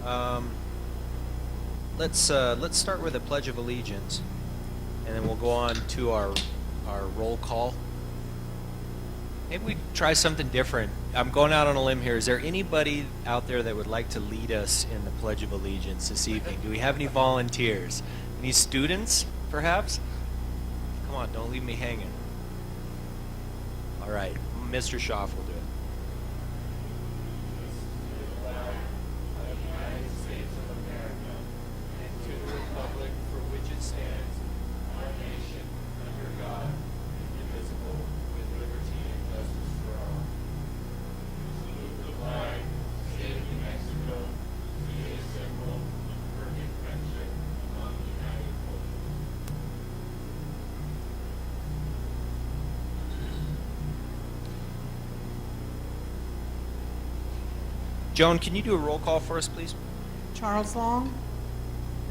Um, let's start with a Pledge of Allegiance, and then we'll go on to our roll call. Maybe we try something different. I'm going out on a limb here. Is there anybody out there that would like to lead us in the Pledge of Allegiance this evening? Do we have any volunteers? Any students, perhaps? Come on, don't leave me hanging. All right, Mr. Schaff will do it. Joan, can you do a roll call for us, please? Charles Long,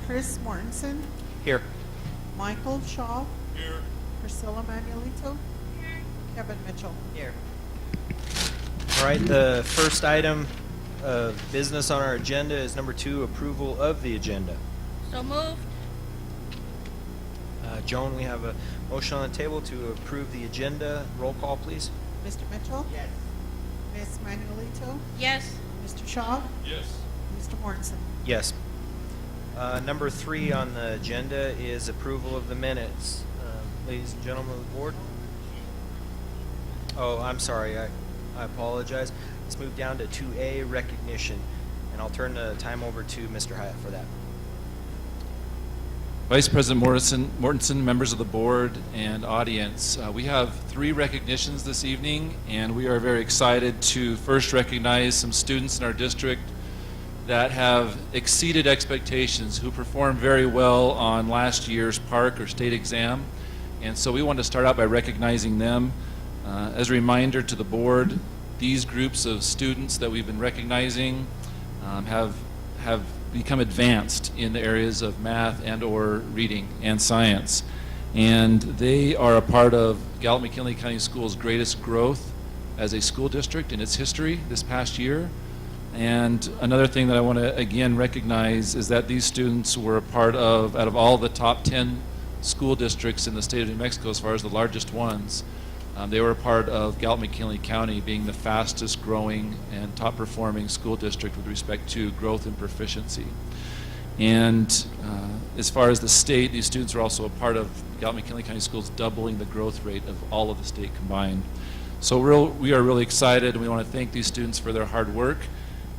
Chris Mortensen, Here. Michael Shaw, Here. Priscilla Manuelito, here. Kevin Mitchell. Here. All right, the first item of business on our agenda is number 2, approval of the agenda. So moved. Joan, we have a motion on the table to approve the agenda. Roll call, please. Mr. Mitchell? Yes. Ms. Manuelito? Yes. Mr. Shaw? Yes. Mr. Mortensen? Yes. Number 3 on the agenda is approval of the minutes. Ladies and gentlemen of the board. Oh, I'm sorry. I apologize. Let's move down to 2A, recognition. And I'll turn the time over to Mr. Hyatt for that. Vice President Mortensen, members of the board, and audience, we have 3 recognitions this evening, and we are very excited to first recognize some students in our district that have exceeded expectations, who performed very well on last year's park or state exam. And so we want to start out by recognizing them. As a reminder to the board, these groups of students that we've been recognizing have become advanced in the areas of math and or reading and science. And they are a part of Gallup McKinley County Schools' greatest growth as a school district in its history this past year. And another thing that I want to again recognize is that these students were a part of, out of all the top 10 school districts in the state of New Mexico, as far as the largest ones, they were a part of Gallup McKinley County being the fastest growing and top performing school district with respect to growth and proficiency. And as far as the state, these students are also a part of Gallup McKinley County Schools doubling the growth rate of all of the state combined. So we are really excited, and we want to thank these students for their hard work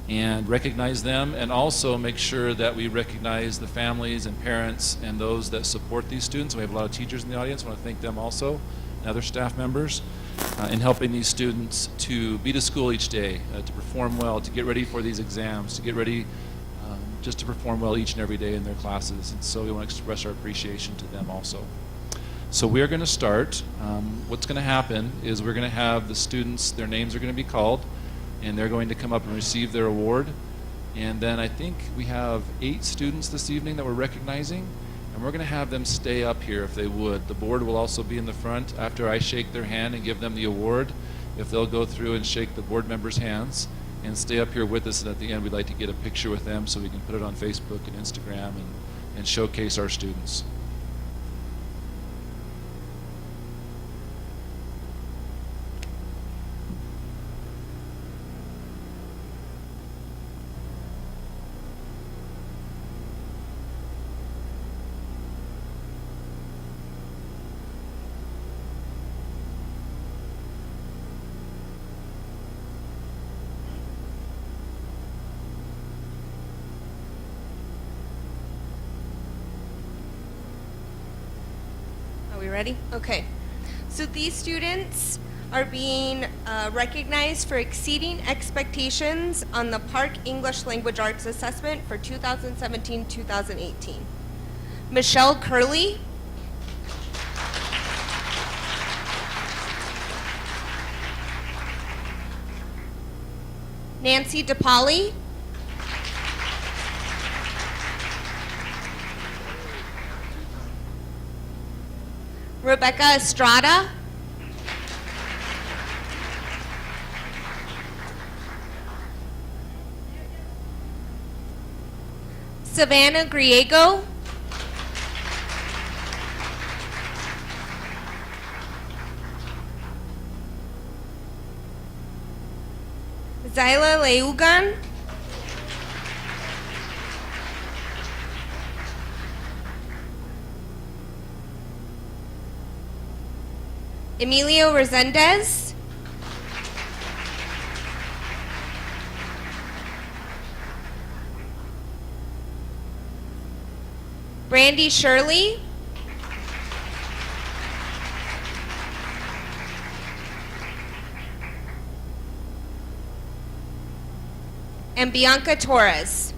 and recognize them, and also make sure that we recognize the families and parents and those that support these students. We have a lot of teachers in the audience. I want to thank them also, and other staff members, in helping these students to be to school each day, to perform well, to get ready for these exams, to get ready just to perform well each and every day in their classes. And so we want to express our appreciation to them also. So we are going to start. What's going to happen is we're going to have the students, their names are going to be called, and they're going to come up and receive their award. And then I think we have 8 students this evening that we're recognizing, and we're going to have them stay up here if they would. The board will also be in the front after I shake their hand and give them the award. If they'll go through and shake the board members' hands and stay up here with us, and at the end we'd like to get a picture with them so we can put it on Facebook and Instagram and showcase our students. We ready? Okay. So these students are being recognized for exceeding expectations on the Park English Language Arts Assessment for 2017-2018. Michelle Curley, Nancy DePauli, Rebecca Estrada, Savannah Griego. Zyla Leugan. Emilio Resendez. Brandy Shirley. And Bianca Torres.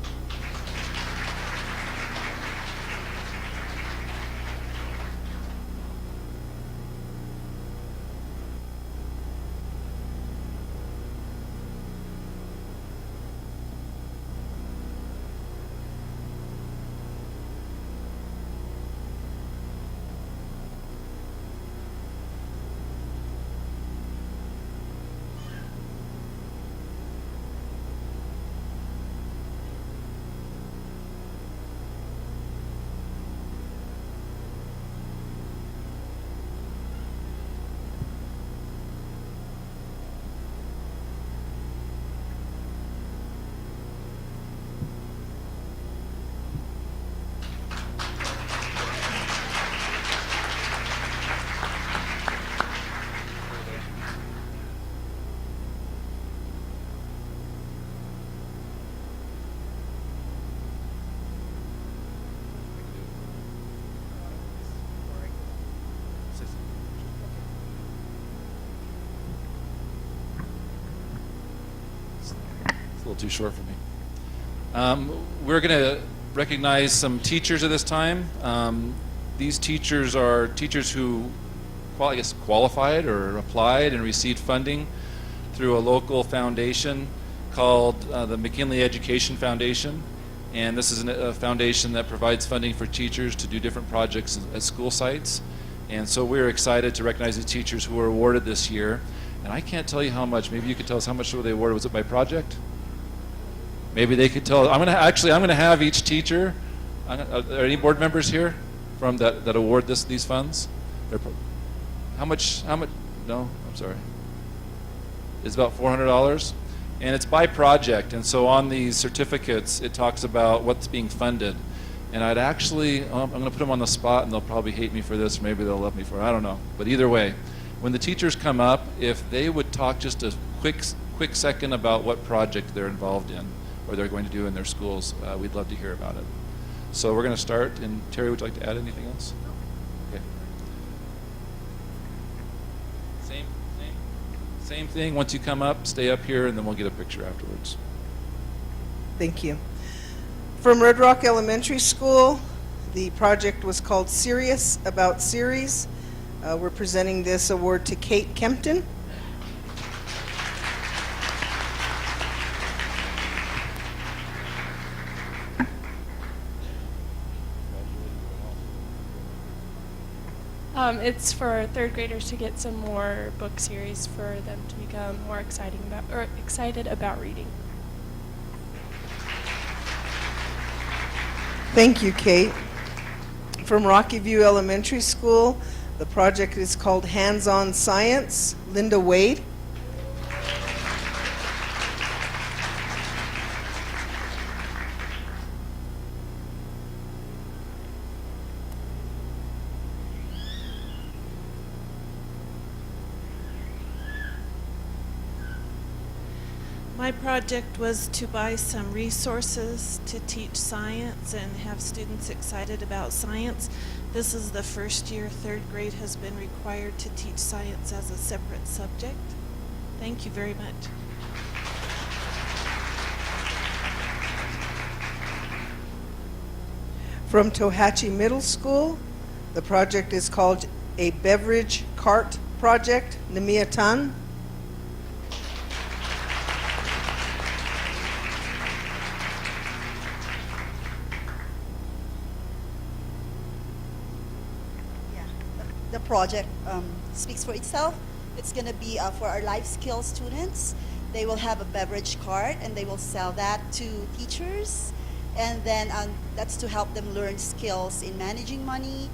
A little too short for me. We're going to recognize some teachers at this time. These teachers are teachers who, I guess, qualified or applied and received funding through a local foundation called the McKinley Education Foundation. And this is a foundation that provides funding for teachers to do different projects at school sites. And so we're excited to recognize the teachers who were awarded this year. And I can't tell you how much. Maybe you could tell us how much were they awarded. Was it by project? Maybe they could tell. I'm going to have each teacher. Are there any board members here from that award these funds? How much? No, I'm sorry. It's about $400, and it's by project. And so on these certificates, it talks about what's being funded. And I'm going to put them on the spot, and they'll probably hate me for this, or maybe they'll love me for it. I don't know. But either way, when the teachers come up, if they would talk just a quick second about what project they're involved in or they're going to do in their schools, we'd love to hear about it. So we're going to start. And Terry, would you like to add anything else? Okay. Same thing. Once you come up, stay up here, and then we'll get a picture afterwards. Thank you. From Red Rock Elementary School, the project was called Serious About Series. We're presenting this award to Kate Kempton. It's for third graders to get some more book series for them to become more excited about reading. Thank you, Kate. From Rocky View Elementary School, the project is called Hands-On Science. Linda Wade. My project was to buy some resources to teach science and have students excited about science. This is the first year third grade has been required to teach science as a separate subject. Thank you very much. From Tohatchee Middle School, the project is called A Beverage Cart Project. Namia Tan. The project speaks for itself. It's going to be for our life skills students. They will have a beverage cart and they will sell that to teachers And then that's to help them learn skills in managing money,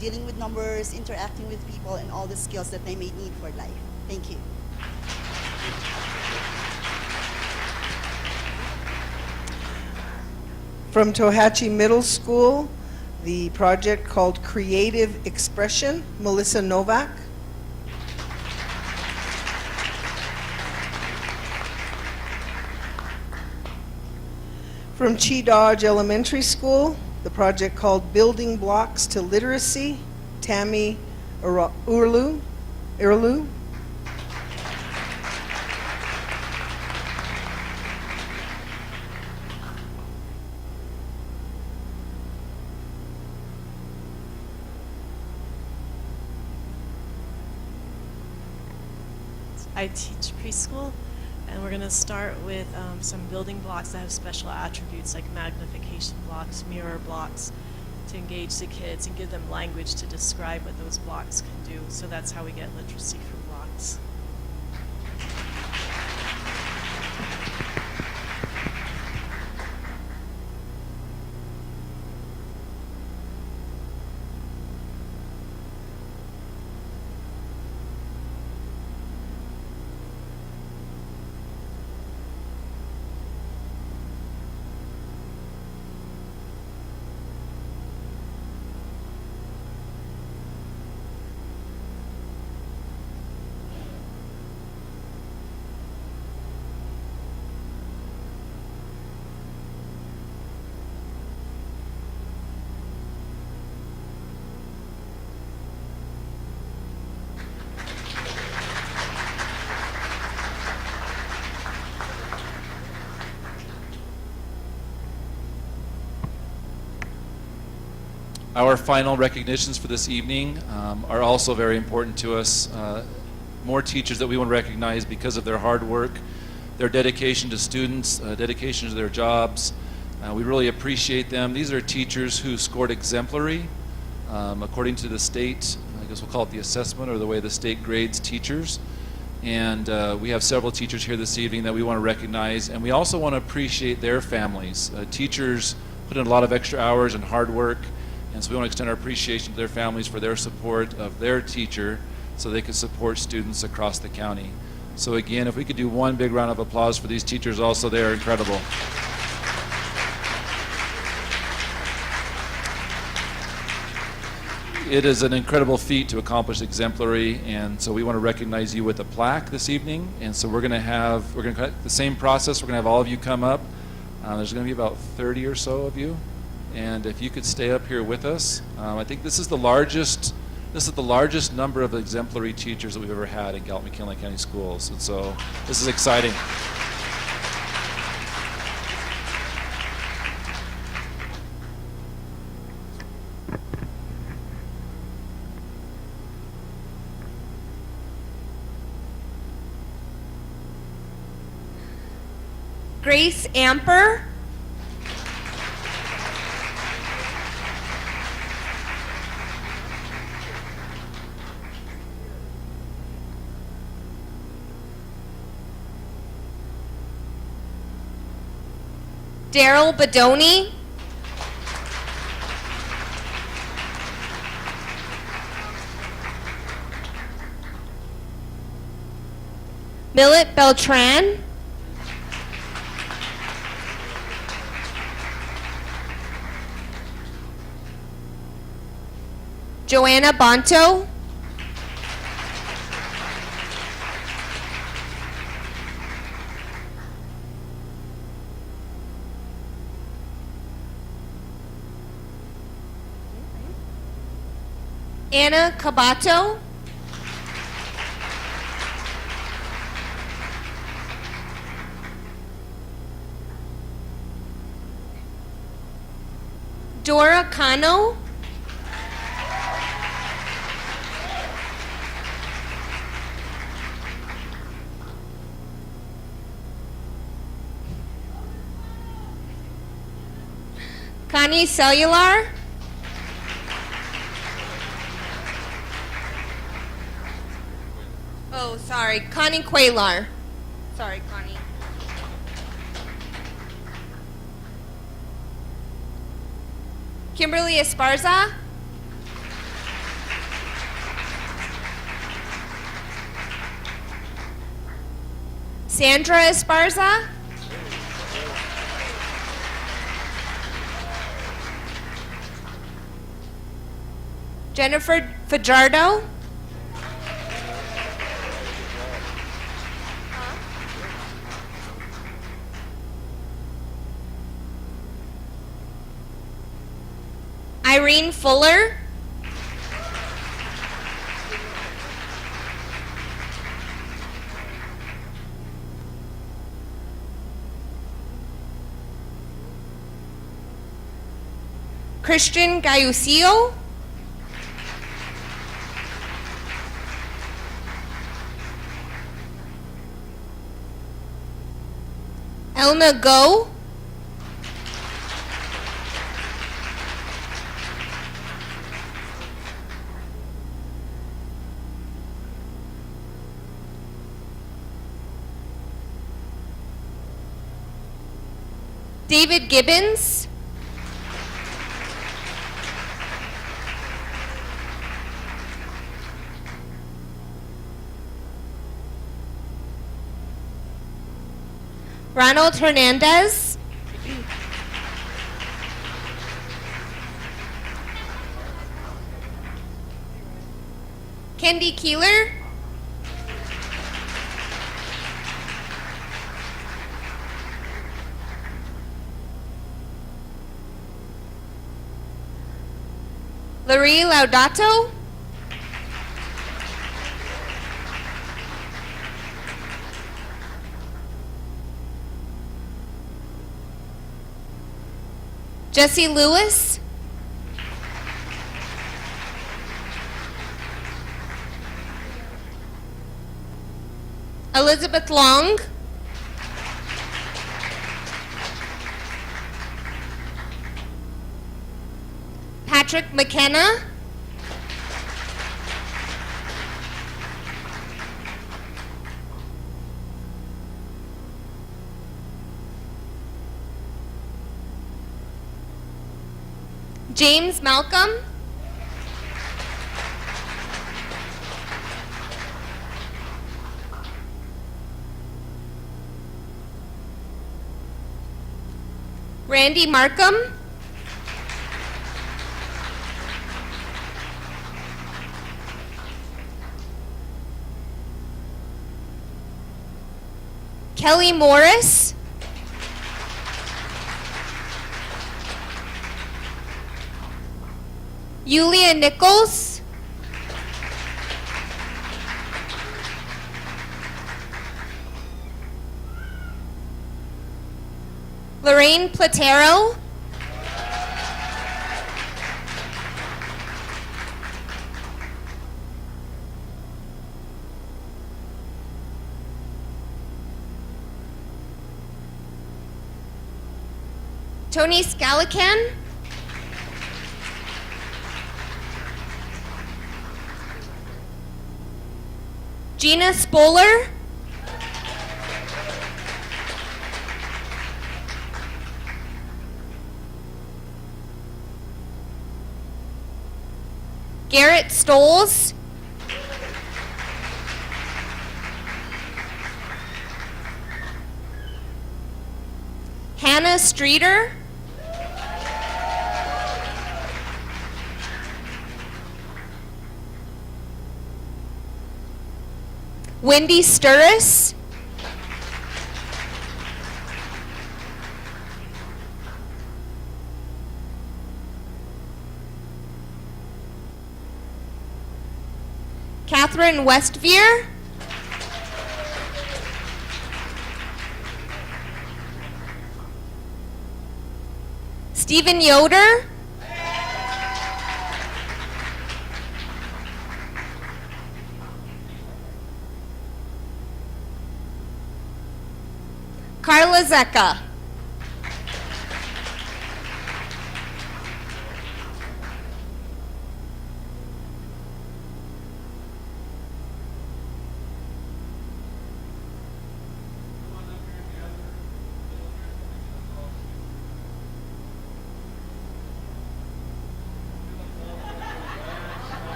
dealing with numbers, interacting with people, and all the skills that they may need for life. Thank you. From Tohatchee Middle School, the project called Creative Expression, Melissa Novak. From Chi Dodge Elementary School, the project called Building Blocks to Literacy, Tammy Urlu. I teach preschool, and we're going to start with some building blocks that have special attributes like magnification blocks, mirror blocks, to engage the kids and give them language to describe what those blocks can do. So that's how we get literacy from blocks. Our final recognitions for this evening are also very important to us. More teachers that we want to recognize because of their hard work, their dedication to students, dedication to their jobs. We really appreciate them. These are teachers who scored exemplary according to the state, I guess we'll call it the assessment or the way the state grades teachers. And we have several teachers here this evening that we want to recognize, and we also want to appreciate their families. Teachers put in a lot of extra hours and hard work, and so we want to extend our appreciation to their families for their support of their teacher so they can support students across the county. So again, if we could do one big round of applause for these teachers also, they are incredible. It is an incredible feat to accomplish exemplary, and so we want to recognize you with a plaque this evening. And so we're going to the same process. We're going to have all of you come up. There's going to be about 30 or so of you. And if you could stay up here with us, I think this is the largest number of exemplary teachers that we've ever had in Gallup McKinley County Schools. And so this is exciting. Grace Amper. Daryl Bedoni. Millet Beltran. Joanna Bonto. Anna Cabato. Dora Cano. Connie Cellular. Oh, sorry, Connie Quaylar. Sorry, Connie. Kimberly Esparza. Sandra Esparza. Jennifer Fajardo. Irene Fuller. Christian Gayucio. Elna Go. David Gibbons. Ronald Hernandez. Kendi Keeler. Larry Laudato. Jesse Lewis. Elizabeth Long. Patrick McKenna. James Malcolm. Randy Markham. Kelly Morris. Yulia Nichols. Lorraine Platero. Tony Scalacan. Gina Spoler. Garrett Stoles. Hannah Streeter. Wendy Sturris. Catherine Westvier. Stephen Yoder. Carla Zecca.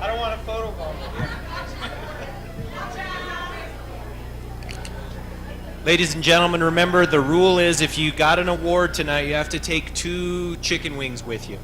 I don't want a photo bomb. Ladies and gentlemen, remember the rule is if you got an award tonight, you have to take 2 chicken wings with you.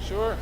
Sure.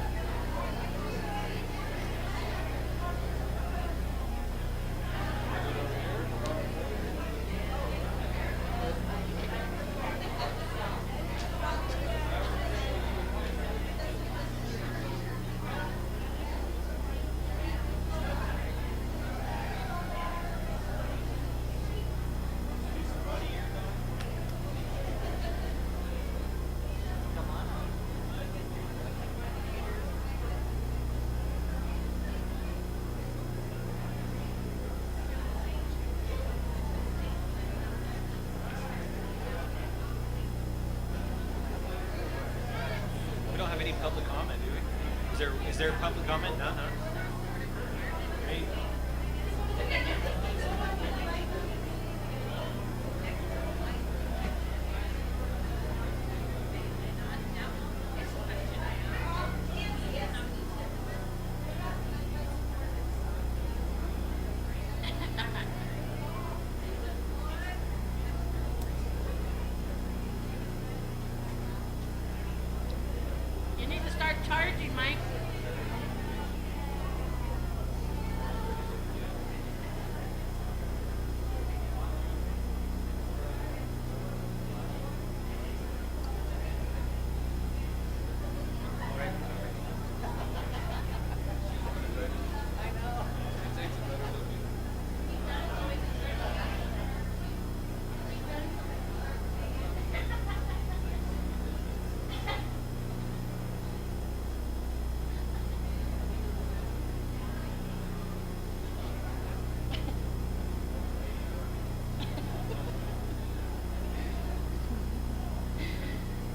We don't have any public comment, do we? Is there public comment? No, no. Great. You need to start charging, Mike.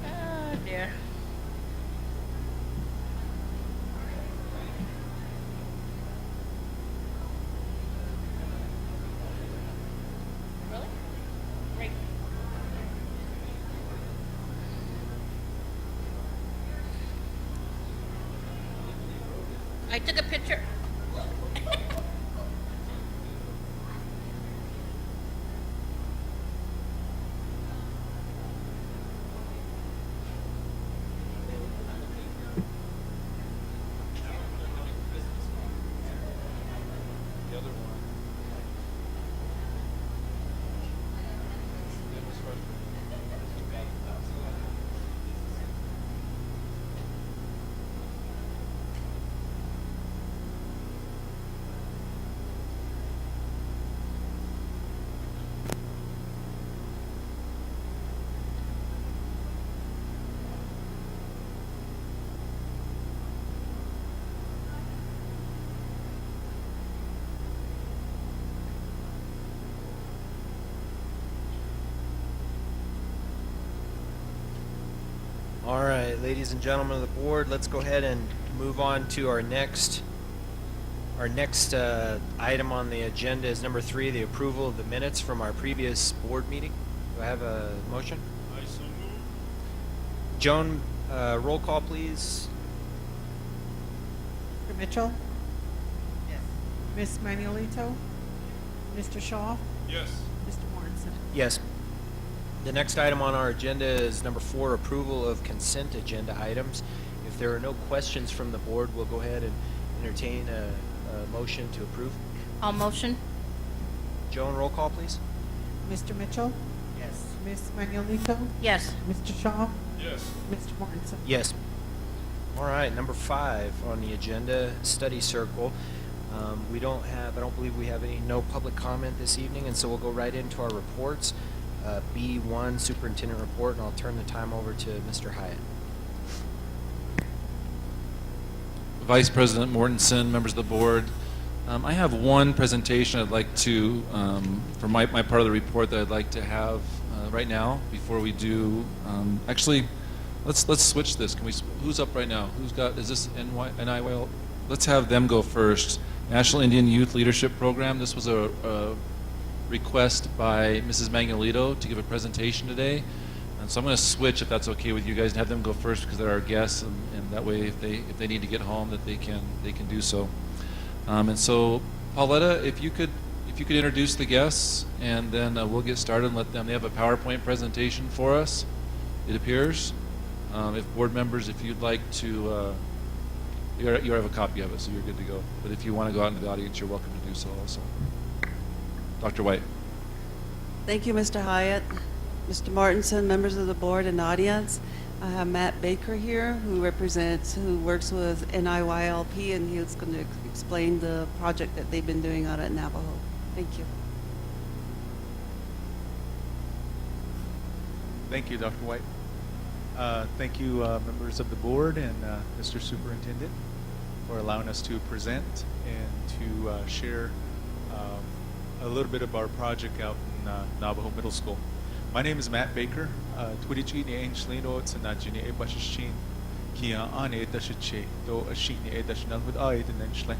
Oh dear. Really? Great. I took a picture. The other one. All right, ladies and gentlemen of the board, let's go ahead and move on to our next item on the agenda is number 3, the approval of the minutes from our previous board meeting. Do I have a motion? I so move. Joan, roll call, please. Mr. Mitchell? Yes. Ms. Manuelito? Mr. Shaw? Yes. Mr. Mortensen? Yes. The next item on our agenda is number 4, approval of consent agenda items. If there are no questions from the board, we'll go ahead and entertain a motion to approve. All motion? Joan, roll call, please. Mr. Mitchell? Yes. Ms. Manuelito? Yes. Mr. Shaw? Yes. Mr. Mortensen? Yes. All right, number 5 on the agenda, study circle. I don't believe we have no public comment this evening, and so we'll go right into our reports. B1, superintendent report, and I'll turn the time over to Mr. Hyatt. Vice President Mortensen, members of the board, I have one presentation I'd like to, for my part of the report that I'd like to have right now before we do. Actually, let's switch this. Who's up right now? Is this NIYL? Let's have them go first. National Indian Youth Leadership Program. This was a request by Mrs. Manuelito to give a presentation today. And so I'm going to switch, if that's okay with you guys, and have them go first because they're our guests, and that way if they need to get home, that they can do so. And so, Pauletta, if you could introduce the guests, and then we'll get started and let them. They have a PowerPoint presentation for us, it appears. If board members, if you'd like to, you have a copy of it, so you're good to go. But if you want to go out into the audience, you're welcome to do so also. Dr. White. Thank you, Mr. Hyatt. Mr. Mortensen, members of the board and audience. I have Matt Baker here, who works with NIYLP, and he's going to explain the project that they've been doing out at Navajo. Thank you. Thank you, Dr. White. Thank you, members of the board and Mr. Superintendent, for allowing us to present and to share a little bit of our project out in Navajo Middle School. My name is Matt Baker. Twitichi ni Ainslino it's na jini e bashishin kia ane dashiche do ashini e dashinal with aid and Ainsle.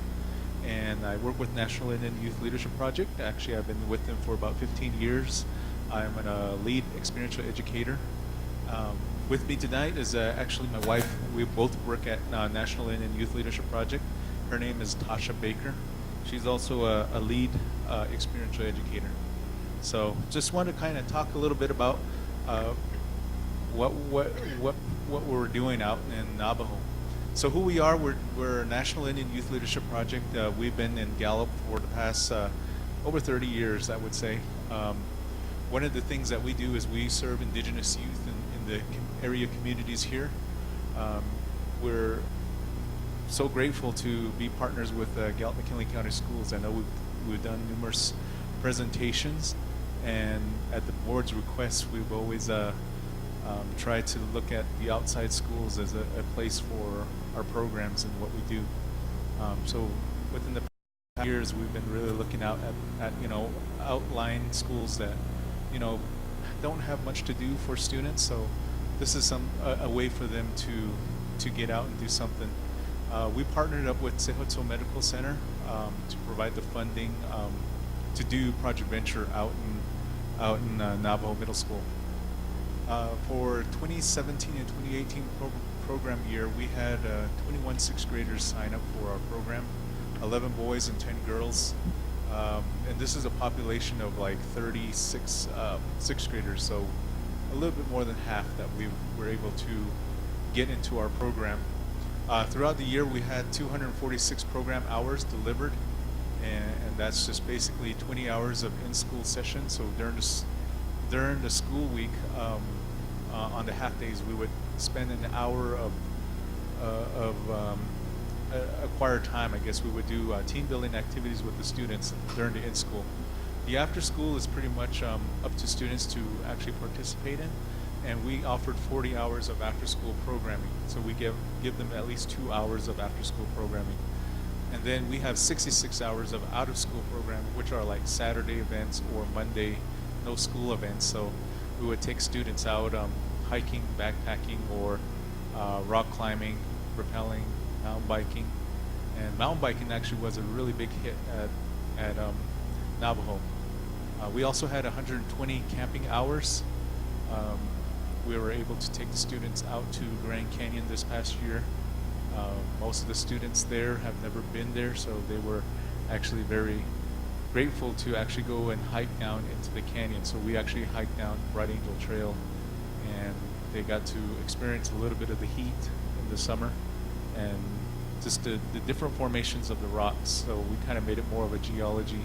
And I work with National Indian Youth Leadership Project. Actually, I've been with them for about 15 years. I'm a lead experiential educator. With me tonight is actually my wife. We both work at National Indian Youth Leadership Project. Her name is Tasha Baker. She's also a lead experiential educator. So just want to kind of talk a little bit about what we're doing out in Navajo. So who we are, we're a National Indian Youth Leadership Project. We've been in Gallup for the past over 30 years, I would say. One of the things that we do is we serve Indigenous youth in the area communities here. We're so grateful to be partners with Gallup McKinley County Schools. I know we've done numerous presentations, and at the board's request, we've always tried to look at the outside schools as a place for our programs and what we do. So within the past years, we've been really looking out at outlying schools that don't have much to do for students. So this is a way for them to get out and do something. We partnered up with Sehotso Medical Center to provide the funding to do Project Venture out in Navajo Middle School. For 2017 and 2018 program year, we had 21 sixth graders sign up for our program, 11 boys and 10 girls. And this is a population of like 36 sixth graders, so a little bit more than half that we were able to get into our program. Throughout the year, we had 246 program hours delivered, and that's just basically 20 hours of in-school sessions. So during the school week, on the half days, we would spend an hour of acquired time. I guess we would do team building activities with the students during the in-school. The after-school is pretty much up to students to actually participate in, and we offered 40 hours of after-school programming. So we give them at least 2 hours of after-school programming. And then we have 66 hours of out-of-school programming, which are like Saturday events or Monday no-school events. So we would take students out hiking, backpacking, or rock climbing, rappelling, mountain biking. And mountain biking actually was a really big hit at Navajo. We also had 120 camping hours. We were able to take the students out to Grand Canyon this past year. Most of the students there have never been there, so they were actually very grateful to actually go and hike down into the canyon. So we actually hiked down Bright Angel Trail, and they got to experience a little bit of the heat in the summer and just the different formations of the rocks. So we kind of made it more of a geology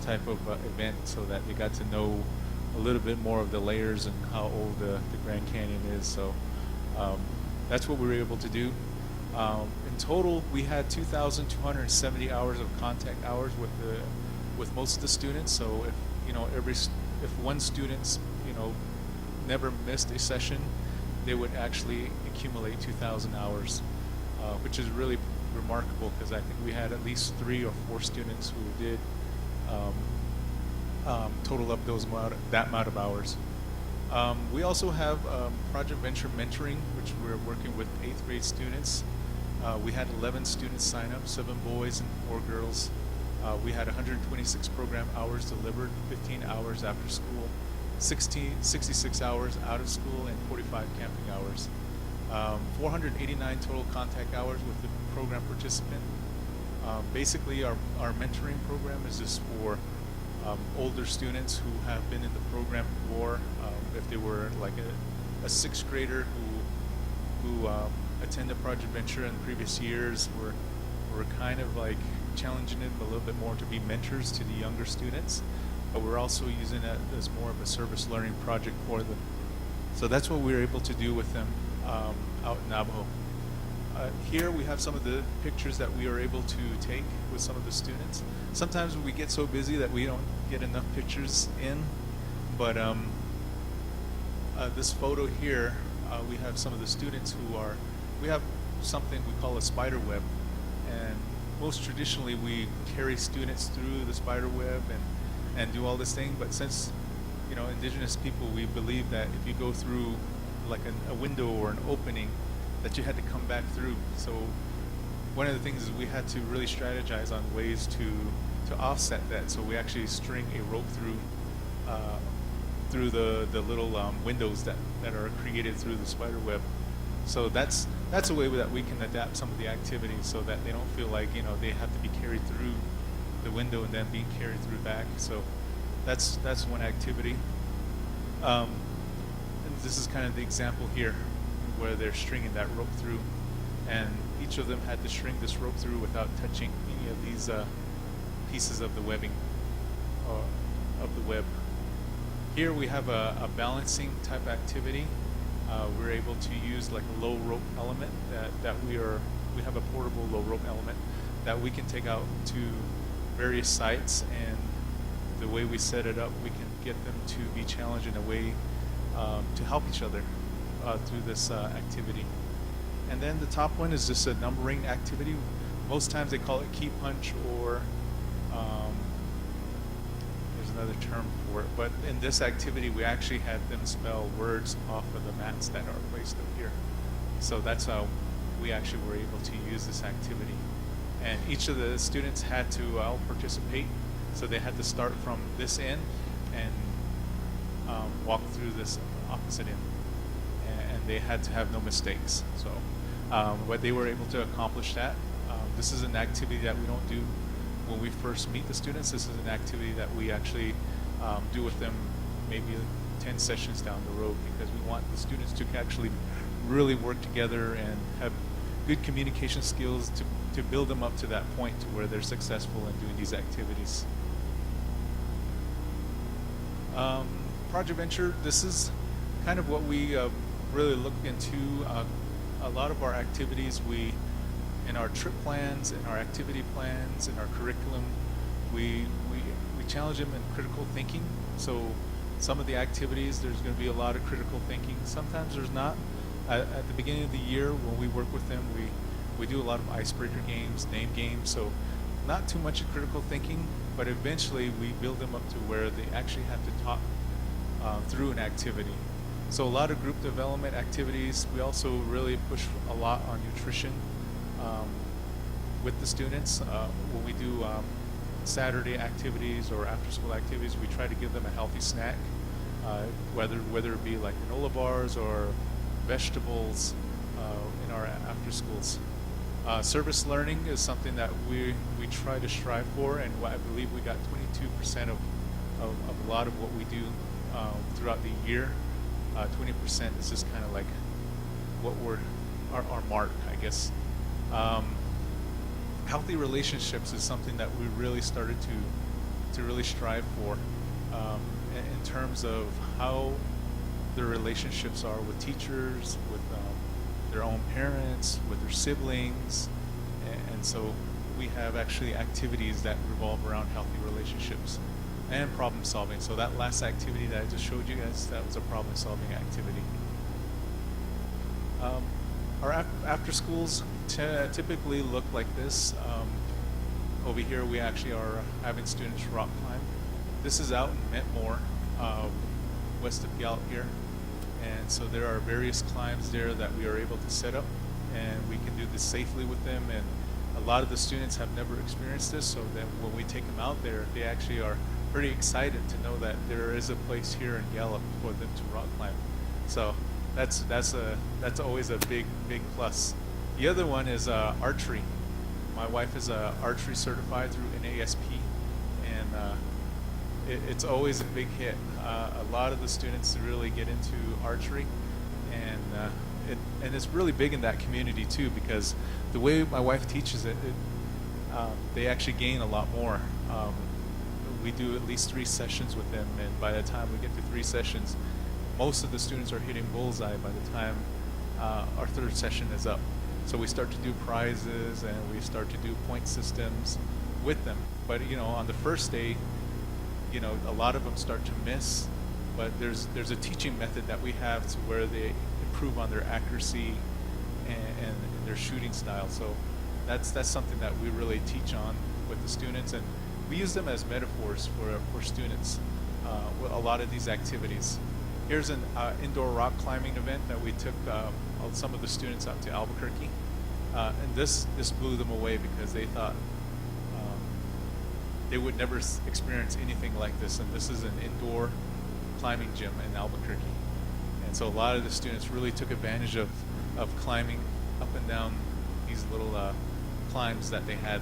type of event so that they got to know a little bit more of the layers and how old the Grand Canyon is. So that's what we were able to do. In total, we had 2,270 hours of contact hours with most of the students. So if one student's never missed a session, they would actually accumulate 2,000 hours, which is really remarkable because I think we had at least 3 or 4 students who did total up that amount of hours. We also have Project Venture Mentoring, which we're working with 8th grade students. We had 11 students sign up, 7 boys and 4 girls. We had 126 program hours delivered, 15 hours after school, 66 hours out of school, and 45 camping hours. 489 total contact hours with the program participant. Basically, our mentoring program is just for older students who have been in the program before. If they were like a 6th grader who attended Project Venture in previous years, we're kind of like challenging them a little bit more to be mentors to the younger students, but we're also using it as more of a service learning project for them. So that's what we were able to do with them out in Navajo. Here we have some of the pictures that we are able to take with some of the students. Sometimes we get so busy that we don't get enough pictures in, but this photo here, we have some of the students we have something we call a spider web, and most traditionally we carry students through the spider web and do all this thing, but since indigenous people, we believe that if you go through like a window or an opening, that you had to come back through. So one of the things is we had to really strategize on ways to offset that. So we actually string a rope through the little windows that are created through the spider web. So that's a way that we can adapt some of the activities so that they don't feel like they have to be carried through the window and then being carried through back. So that's one activity. And this is kind of the example here where they're stringing that rope through, and each of them had to string this rope through without touching any of these pieces of the webbing of the web. Here we have a balancing type activity. We're able to use like a low rope element that we have a portable low rope element that we can take out to various sites, and the way we set it up, we can get them to be challenged in a way to help each other through this activity. And then the top one is just a numbering activity. Most times they call it key punch, or there's another term for it. But in this activity, we actually had them spell words off of the mats that are placed up here. So that's how we actually were able to use this activity. And each of the students had to all participate. So they had to start from this end and walk through this opposite end. And they had to have no mistakes. So, but they were able to accomplish that. This is an activity that we don't do when we first meet the students. This is an activity that we actually do with them maybe 10 sessions down the road, because we want the students to actually really work together and have good communication skills to build them up to that point to where they're successful in doing these activities. Project Venture, this is kind of what we really looked into. A lot of our activities, in our trip plans, in our activity plans, in our curriculum, we challenge them in critical thinking. So some of the activities, there's going to be a lot of critical thinking. Sometimes there's not. At the beginning of the year, when we work with them, we do a lot of icebreaker games, name games, so not too much of critical thinking, but eventually we build them up to where they actually have to talk through an activity. So a lot of group development activities. We also really push a lot on nutrition with the students. When we do Saturday activities or after-school activities, we try to give them a healthy snack, whether it be like granola bars or vegetables in our after-schools. Service learning is something that we try to strive for, and I believe we got 22% of a lot of what we do throughout the year. 20% is just kind of like what we're our mark, I guess. Healthy relationships is something that we really started to really strive for in terms of how their relationships are with teachers, with their own parents, with their siblings, and so we have actually activities that revolve around healthy relationships and problem solving. So that last activity that I just showed you guys, that was a problem solving activity. Our after schools typically look like this. Over here we actually are having students rock climb. This is out in Metmore, west of Gallup here. And so there are various climbs there that we are able to set up, and we can do this safely with them. And a lot of the students have never experienced this, so that when we take them out there, they actually are pretty excited to know that there is a place here in Gallup for them to rock climb. So that's always a big plus. The other one is archery. My wife is archery certified through NASP, and it's always a big hit. A lot of the students really get into archery, and it's really big in that community too, because the way my wife teaches it, they actually gain a lot more. We do at least 3 sessions with them, and by the time we get to 3 sessions, most of the students are hitting bullseye by the time our 3rd session is up. So we start to do prizes, and we start to do point systems with them. But on the first day, a lot of them start to miss, but there's a teaching method that we have to where they improve on their accuracy and their shooting style. So that's something that we really teach on with the students, and we use them as metaphors for students with a lot of these activities. Here's an indoor rock climbing event that we took some of the students out to Albuquerque, and this blew them away because they thought they would never experience anything like this, and this is an indoor climbing gym in Albuquerque. And so a lot of the students really took advantage of climbing up and down these little climbs that they had.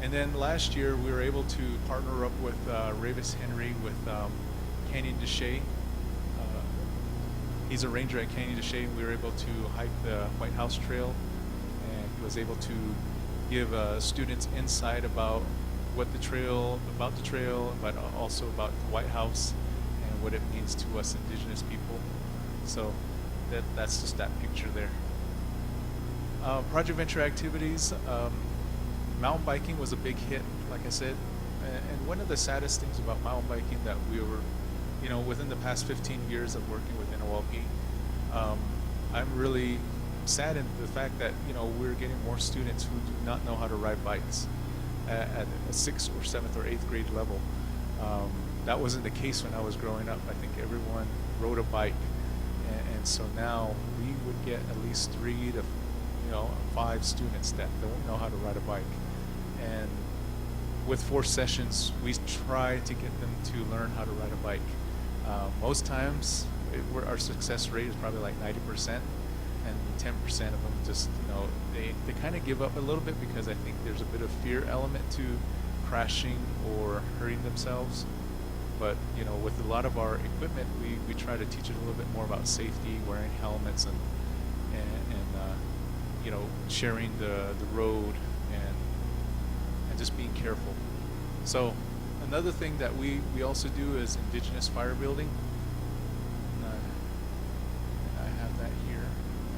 And then last year we were able to partner up with Ravis Henry with Canyon de Chelly. He's a ranger at Canyon de Chelly. We were able to hike the White House Trail, and he was able to give students insight about the trail, but also about the White House and what it means to us indigenous people. So that's just that picture there. Project Venture activities. Mountain biking was a big hit, like I said. And one of the saddest things about mountain biking that we were, within the past 15 years of working with NOLP, I'm really saddened the fact that, we're getting more students who do not know how to ride bikes at a 6th or 7th or 8th grade level. That wasn't the case when I was growing up. I think everyone rode a bike, and so now we would get at least 3 to 5 students that don't know how to ride a bike. And with 4 sessions, we try to get them to learn how to ride a bike. Most times, our success rate is probably like 90%, and 10% of them just, they kind of give up a little bit because I think there's a bit of fear element to crashing or hurting themselves. But, with a lot of our equipment, we try to teach it a little bit more about safety, wearing helmets, and sharing the road and just being careful. So another thing that we also do is indigenous fire building. I have that here.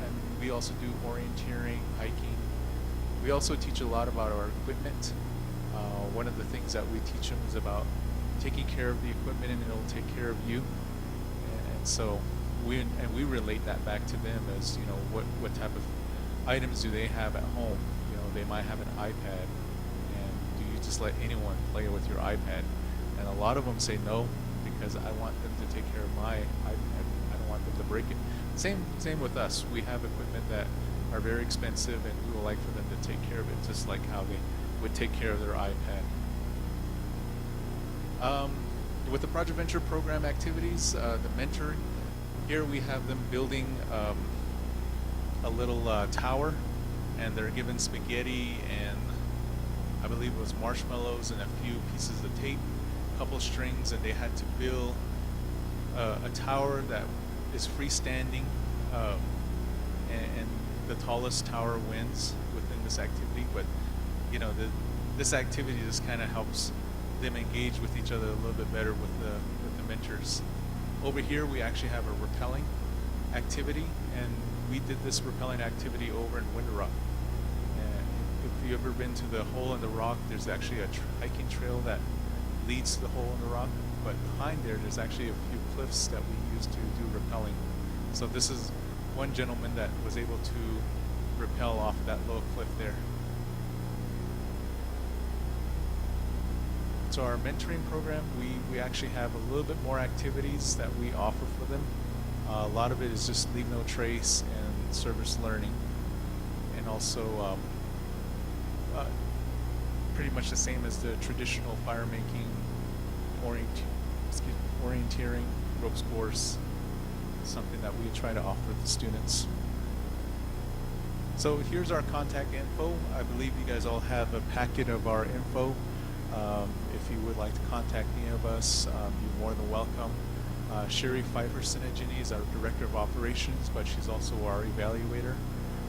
And we also do orienteering, hiking. We also teach a lot about our equipment. One of the things that we teach them is about taking care of the equipment, and it'll take care of you. And so we relate that back to them as, what type of items do they have at home. They might have an iPad, and do you just let anyone play with your iPad? And a lot of them say no, because I want them to take care of my iPad. I don't want them to break it. Same with us. We have equipment that are very expensive, and we would like for them to take care of it just like how they would take care of their iPad. With the Project Venture program activities, the mentoring, here we have them building a little tower and they're given spaghetti and I believe it was marshmallows and a few pieces of tape, a couple strings, and they had to build a tower that is freestanding, and the tallest tower wins within this activity. But you know, this activity just kind of helps them engage with each other a little bit better with the mentors. Over here, we actually have a rappelling activity, and we did this rappelling activity over in Winter Rock. If you've ever been to the Hole in the Rock, there's actually a hiking trail that leads to the Hole in the Rock, but behind there's actually a few cliffs that we use to do rappelling. So this is one gentleman that was able to rappel off that little cliff there. So our mentoring program, we actually have a little bit more activities that we offer for them. A lot of it is just leave no trace and service learning, and also pretty much the same as the traditional fire making, orienteering, ropes course, something that we try to offer the students. So here's our contact info. I believe you guys all have a packet of our info. If you would like to contact any of us, you're more than welcome. Sherry Pfeiffer-Sinagini is our Director of Operations, but she's also our evaluator.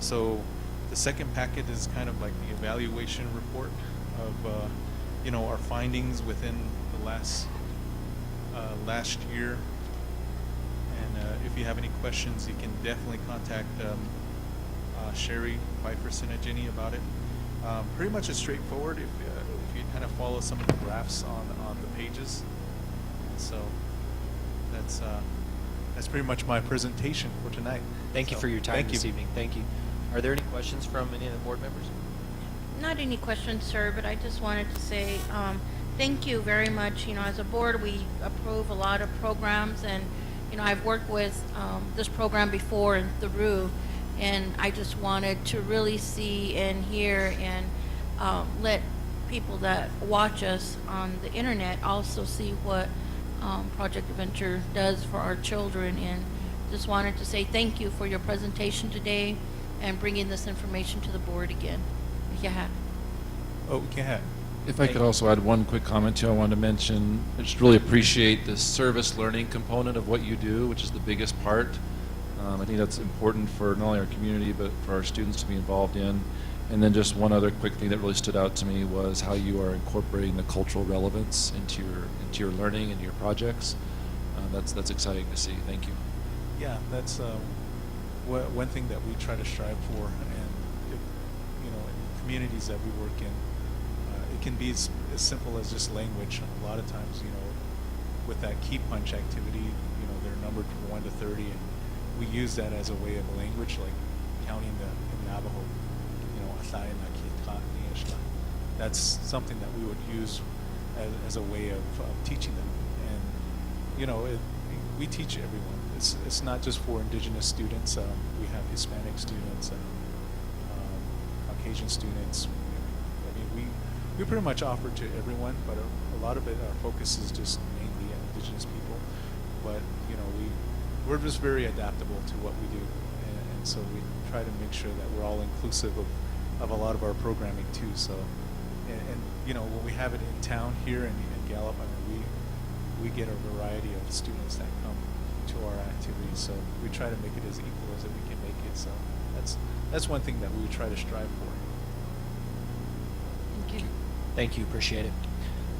So the second packet is kind of like the evaluation report of you know, our findings within the last year. And if you have any questions, you can definitely contact Sherry Pfeiffer-Sinagini about it. Pretty much it's straightforward if you kind of follow some of the graphs on the pages. So that's pretty much my presentation for tonight. Thank you for your time thank this you. evening. Thank you. Are there any questions from any of the board members? Not any questions, sir, but I just wanted to say thank you very much. You know, as a board, we approve a lot of programs, and you know, I've worked with this program before in Theroux, and I just wanted to really see and hear and let people that watch us on the internet also see what Project Adventure does for our children, and just wanted to say thank you for your presentation today and bringing this information to the board again. Yeah. Oh, we can. If I could also add one quick comment too, I wanted to mention, I just really appreciate the service learning component of what you do, which is the biggest part. I think that's important for not only our community, but for our students to be involved in. And then just one other quick thing that really stood out to me was how you are incorporating the cultural relevance into your learning and your projects. That's exciting to see. Thank you. Yeah, that's one thing that we try to strive for, and you know, in the communities that we work in, it can be as simple as just language. A lot of times, you know, with that key punch activity, you know, they're numbered from 1 to 30, and we use that as a way of language, like counting the Navajo, you know, that's something that we would use as a way of teaching them. And you know, we teach everyone. It's not just for indigenous students. We have Hispanic students, Caucasian students. I mean, we pretty much offer to everyone, but a lot of it, our focus is just mainly indigenous people. But you know, we're just very adaptable to what we do, and so we try to make sure that we're all inclusive of a lot of our programming too. So, and you know, when we have it in town here in Gallup, I mean, we get a variety of students that come to our activities. So we try to make it as equal as we can make it. So that's one thing that we try to strive for. Thank you. Thank you. Appreciate it.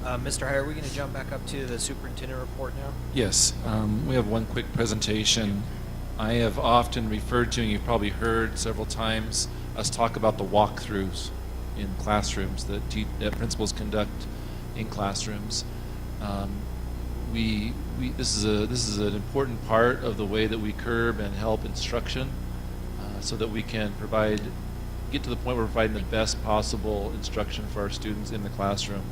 Mr. Heyer, are we going to jump back up to the superintendent report now? Yes, we have one quick presentation. I have often referred to, and you've probably heard several times, us talk about the walkthroughs in classrooms that principals conduct in classrooms. This is an important part of the way that we curb and help instruction, so that we can get to the point where we're providing the best possible instruction for our students in the classroom.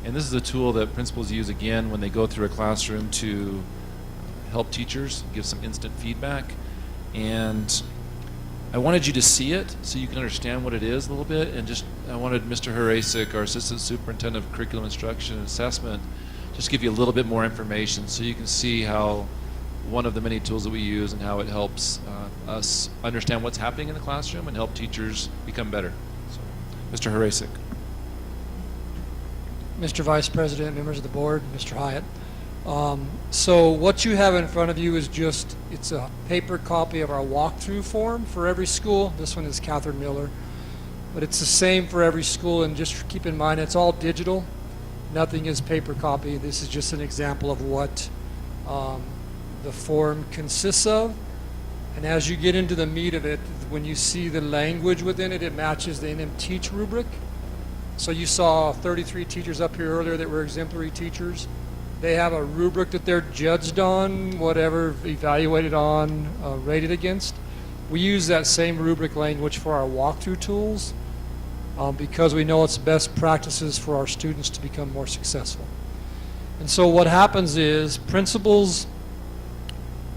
And this is a tool that principals use again when they go through a classroom to help teachers, give some instant feedback. And I wanted you to see it so you can understand what it is a little bit. And I wanted Mr. Harasik, our Assistant Superintendent of Curriculum Instruction and Assessment, just give you a little bit more information so you can see how one of the many tools that we use and how it helps us understand what's happening in the classroom and help teachers become better. So, Mr. Harasik. Mr. Vice President, members of the board, Mr. Hyatt. So what you have in front of you is it's a paper copy of our walkthrough form for every school. This one is Catherine Miller. But it's the same for every school, and just keep in mind it's all digital. Nothing is paper copy. This is just an example of what the form consists of. And as you get into the meat of it, when you see the language within it, it matches the NM Teach rubric. So you saw 33 teachers up here earlier that were exemplary teachers. They have a rubric that they're judged on, whatever, evaluated on, rated against. We use that same rubric language for our walkthrough tools because we know it's best practices for our students to become more successful. And so what happens is principals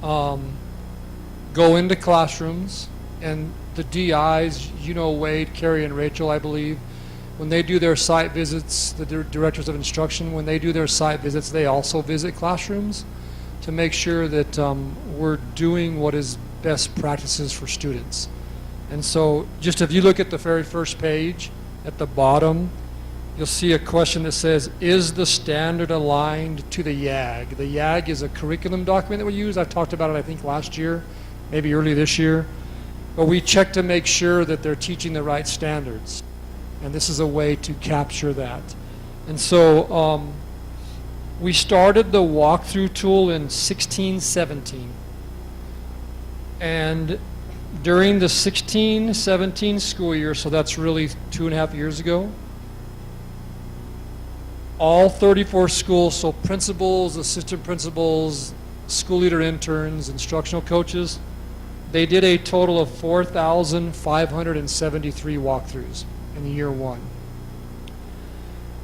go into classrooms, and the DIs, Wade, Carrie, and Rachel, I believe, when they do their site visits, the directors of instruction, when they do their site visits, they also visit classrooms to make sure that we're doing what is best practices for students. And so just if you look at the very first page, at the bottom, you'll see a question that says, is the standard aligned to the YAG? The YAG is a curriculum document that we use. I talked about it, I think, last year, maybe early this year. But we check to make sure that they're teaching the right standards. And this is a way to capture that. And so we started the walkthrough tool in 16-17. And during the 16-17 school year, so that's really 2.5 years ago, all 34 schools, so principals, assistant principals, school leader interns, instructional coaches, they did a total of 4,573 walkthroughs in year one.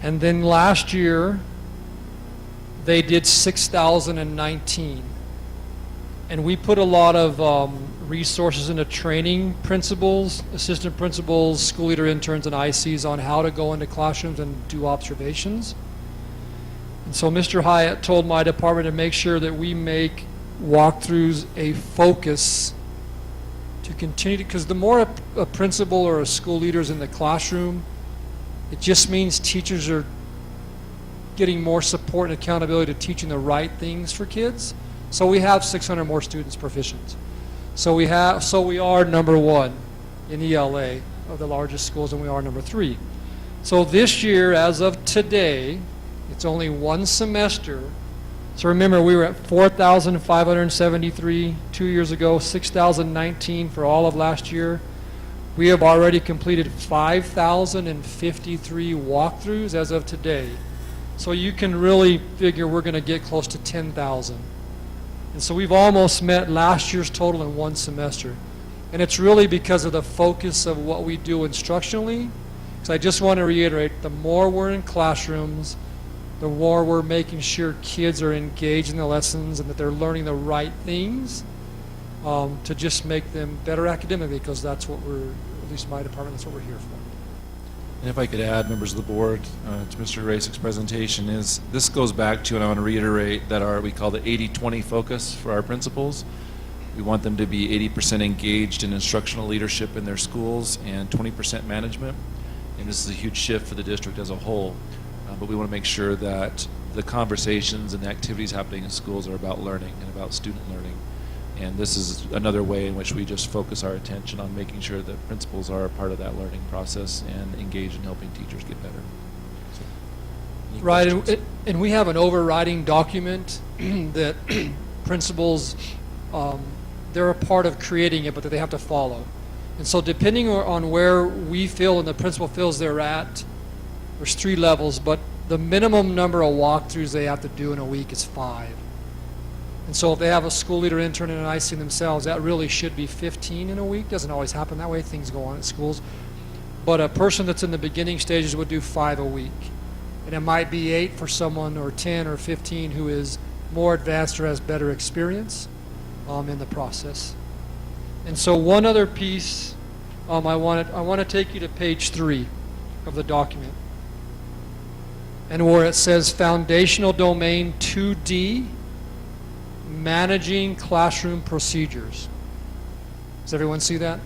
And then last year, they did 6,019. And we put a lot of resources into training principals, assistant principals, school leader interns, and ICs on how to go into classrooms and do observations. And so Mr. Hyatt told my department to make sure that we make walkthroughs a focus to continue to, because the more a principal or a school leader is in the classroom, it just means teachers are getting more support and accountability to teaching the right things for kids. So we have 600 more students proficient. So we are number one in ELA of the largest schools, and we are number 3. So this year, as of today, it's only one semester. So remember, we were at 4,573 2 years ago, 6,019 for all of last year. We have already completed 5,053 walkthroughs as of today. So you can really figure we're going to get close to 10,000. And so we've almost met last year's total in one semester. And it's really because of the focus of what we do instructionally. Because I just want to reiterate, the more we're in classrooms, the more we're making sure kids are engaged in the lessons and that they're learning the right things to just make them better academically, because that's what we're, at least my department, that's what we're here for. And if I could add, members of the board, to Mr. Rasik's presentation, is this goes back to, and I want to reiterate, that we call the 80-20 focus for our principals. We want them to be 80% engaged in instructional leadership in their schools and 20% management. And this is a huge shift for the district as a whole. But we want to make sure that the conversations and the activities happening in schools are about learning and about student learning. And this is another way in which we just focus our attention on making sure that principals are a part of that learning process and engaged in helping teachers get better. So, right, and we have an overriding document that principals, they're a part of creating it, but that they have to follow. And so depending on where we feel and the principal feels they're at, there's 3 levels, but the minimum number of walkthroughs they have to do in a week is 5. And so if they have a school leader, intern, and an IC themselves, that really should be 15 in a week. Doesn't always happen that way. Things go on at schools. But a person that's in the beginning stages would do 5 a week. And it might be 8 for someone, or 10 or 15 who is more advanced or has better experience in the process. And so one other piece, I want to take you to page 3 of the document. And where it says foundational domain 2D, managing classroom procedures. Does everyone see that?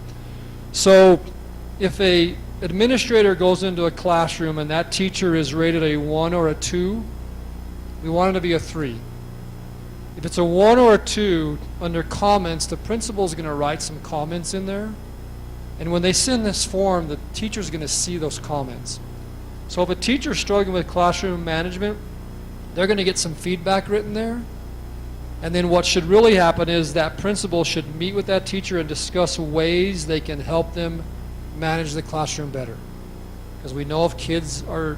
So if a administrator goes into a classroom and that teacher is rated a 1 or a 2, we want it to be a 3. If it's a 1 or a 2, under comments, the principal is going to write some comments in there. And when they send this form, the teacher's going to see those comments. So if a teacher's struggling with classroom management, they're going to get some feedback written there. And then what should really happen is that principal should meet with that teacher and discuss ways they can help them manage the classroom better. Because we know if kids are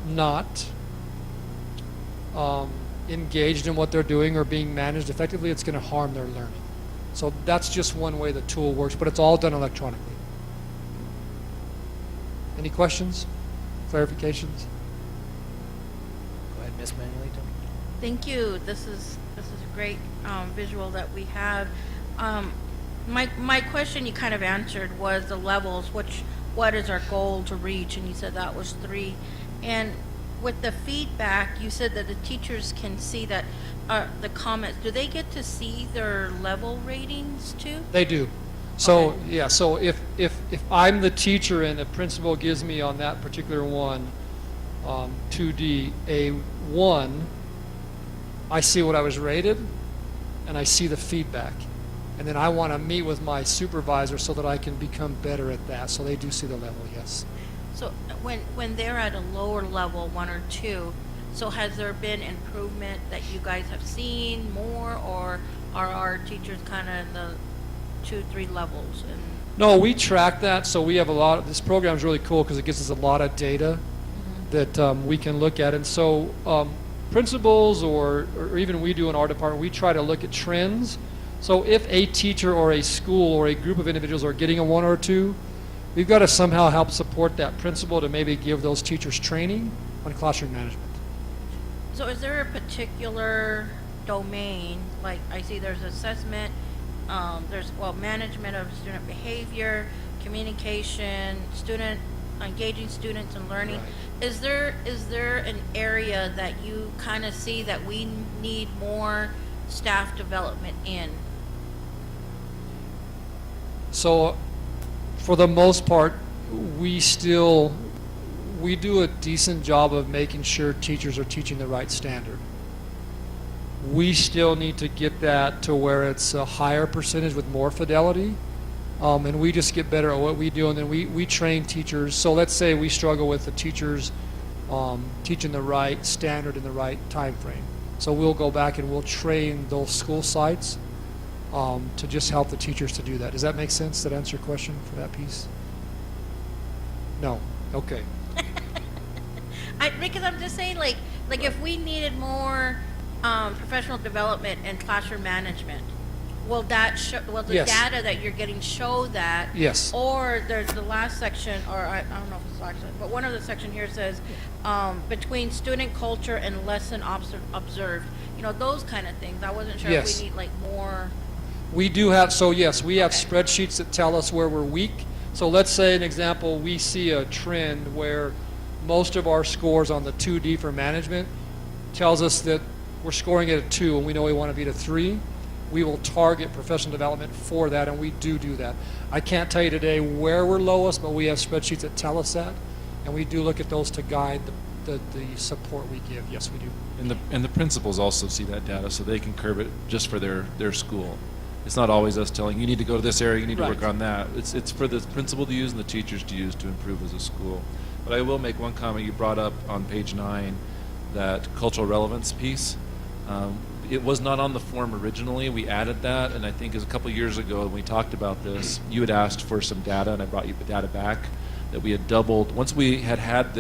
not engaged in what they're doing or being managed effectively, it's going to harm their learning. So that's just one way the tool works, but it's all done electronically. Any questions? Clarifications? Go ahead, Ms. Manuelito. Thank you. This is a great visual that we have. My question you kind of answered was the levels, what is our goal to reach, and you said that was 3. And with the feedback, you said that the teachers can see that the comments. Do they get to see their level ratings too? They do. So Okay. yeah. So if I'm the teacher and the principal gives me on that particular one, 2D a 1, I see what I was rated, and I see the feedback, and then I want to meet with my supervisor so that I can become better at that. So they do see the level. Yes. So when they're at a lower level, 1 or 2, so has there been improvement that you guys have seen more, or are our teachers kind of in the 2, 3 levels? And No, we track that. So we have a lot. This program is really cool because it gives us a lot of data that we can look at. And so principals or even we do in our department, we try to look at trends. So if a teacher or a school or a group of individuals are getting a 1 or a 2, we've got to somehow help support that principal to maybe give those teachers training on classroom management. so is there a particular domain, like I see there's assessment, there's management of student behavior, communication, engaging students in learning. Right. Is there an area that you kind of see that we need more staff development in? So for the most part, we do a decent job of making sure teachers are teaching the right standard. We still need to get that to where it's a higher percentage with more fidelity, and we just get better at what we do, and then we train teachers. So let's say we struggle with the teachers teaching the right standard in the right time frame. So we'll go back and we'll train those school sites to just help the teachers to do that. Does that make sense? Did that answer your question for that piece? No. Okay. Because I'm just saying, like if we needed more professional development and classroom management, will that will the Yes. data that you're getting show that? Yes. Or there's the last section, or I don't know if it's the last section, but one of the section here says between student culture and lesson observed. Those kind of things. I wasn't sure Yes. if we need like more. We do have, so yes, we have Okay. spreadsheets that tell us where we're weak. So let's say an example, we see a trend where most of our scores on the 2D for management tells us that we're scoring at a 2 and we know we want to be at a 3. We will target professional development for that, and we do that. I can't tell you today where we're lowest, but we have spreadsheets that tell us that, and we do look at those to guide the support we give. Yes, we do. And the principals also see that data, so they can curb it just for their school. It's not always us telling you need to go to this area, you need to work Right. on that. It's for the principal to use and the teachers to use to improve as a school. But I will make one comment. You brought up on page 9 that cultural relevance piece. It was not on the form originally. We added that, and I think it was a couple years ago when we talked about this, you had asked for some data, and I brought you the data back, that we had doubled. Once we had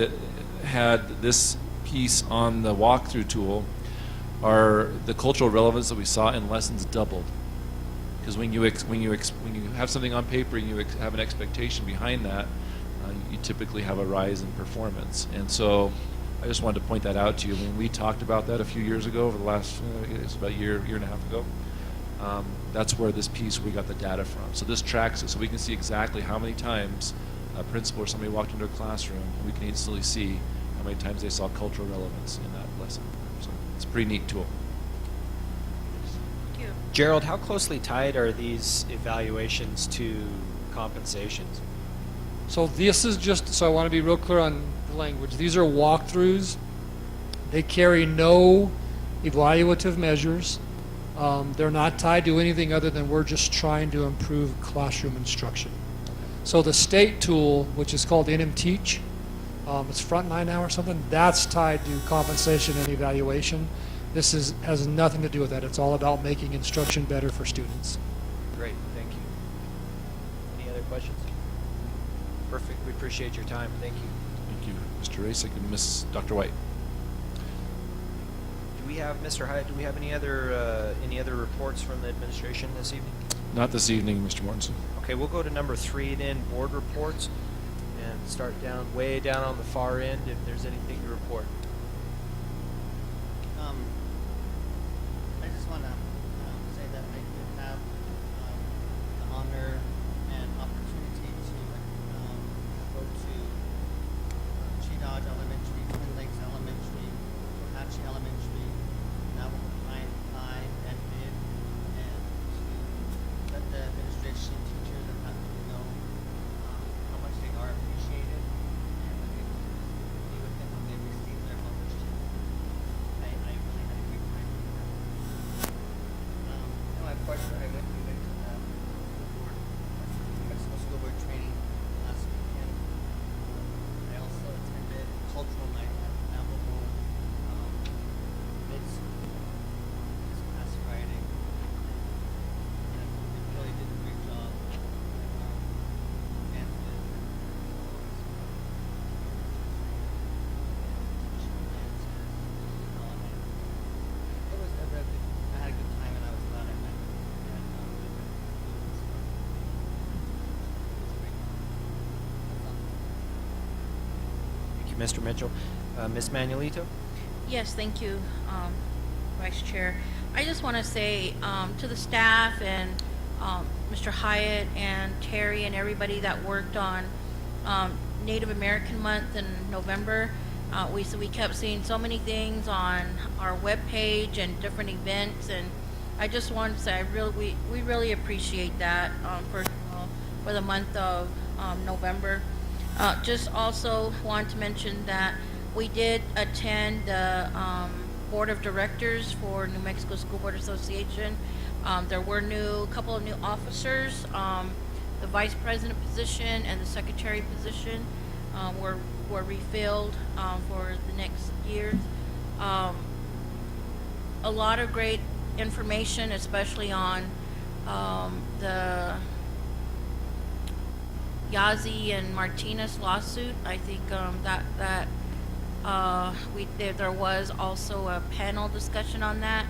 this piece on the walkthrough tool, the cultural relevance that we saw in lessons doubled. Because when you have something on paper and you have an expectation behind that, you typically have a rise in performance. And so I just wanted to point that out to you. When we talked about that a few years ago, over the last, it's about a year and a half ago, that's where this piece we got the data from. So this tracks it, so we can see exactly how many times a principal or somebody walked into a classroom. We can easily see how many times they saw cultural relevance in that lesson. So it's a pretty neat tool. Thank you. Gerald, how closely tied are these evaluations to compensations? So this is just, so I want to be real clear on the language. These are walkthroughs. They carry no evaluative measures. They're not tied to anything other than we're just trying to improve classroom instruction. So the state tool, which is called NM Teach, it's Frontline now or something, that's tied to compensation and evaluation. This has nothing to do with that. It's all about making instruction better for students. Great, thank you. Any other questions? Perfect, we appreciate your time, thank you. Thank you, Mr. Rasek and Miss Dr. White. Do we have, Mr. Hyatt, do we have any other reports from the administration this evening? Not this evening, Mr. Mortensen. Okay, we'll go to number 3 then, board reports, and start way down on the far end if there's anything to report. I just want to say that I did have the honor and opportunity to go to Cheetah Elementary, Twin Lakes Elementary, Comanche Elementary, Navajo Pine High, and Mid, and to let the administration, teachers, and faculty know how much they are appreciated, and when they be with them when they receive their membership. I really had a great time with them. Of course, we went to the board, New Mexico School Board training last weekend. I also attended cultural night at Navajo Mid School this past Friday. And they really did a great job. Dances it was I had a good time, and I was glad I met them. And it was great. Thank you, Mr. Mitchell. Ms. Manuelito? Yes, thank you, Vice Chair. I just want to say to the staff and Mr. Hyatt and Terry and everybody that worked on Native American Month in November. We kept seeing so many things on our webpage and different events, and I just wanted to say we really appreciate that for the month of November. Just also want to mention that we did attend the Board of Directors for New Mexico School Board Association. There were a couple of new officers. The vice president position and the secretary position were refilled for the next year. A lot of great information, especially on the Yazzie and Martinez lawsuit. I think there was also a panel discussion on that.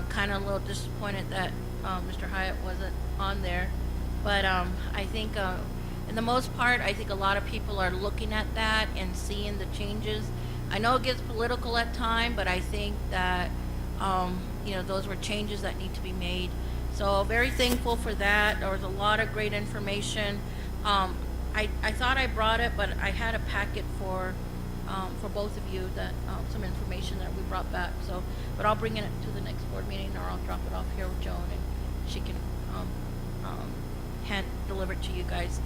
Kind of a little disappointed that Mr. Hyatt wasn't on there, but I think in the most part, I think a lot of people are looking at that and seeing the changes. I know it gets political at times, but I think that those were changes that need to be made. So very thankful for that. There was a lot of great information. I thought I brought it, but I had a packet for both of you that some information that we brought back. So, but I'll bring it to the next board meeting, or I'll drop it off here with Joan, and she can hand deliver it to you guys.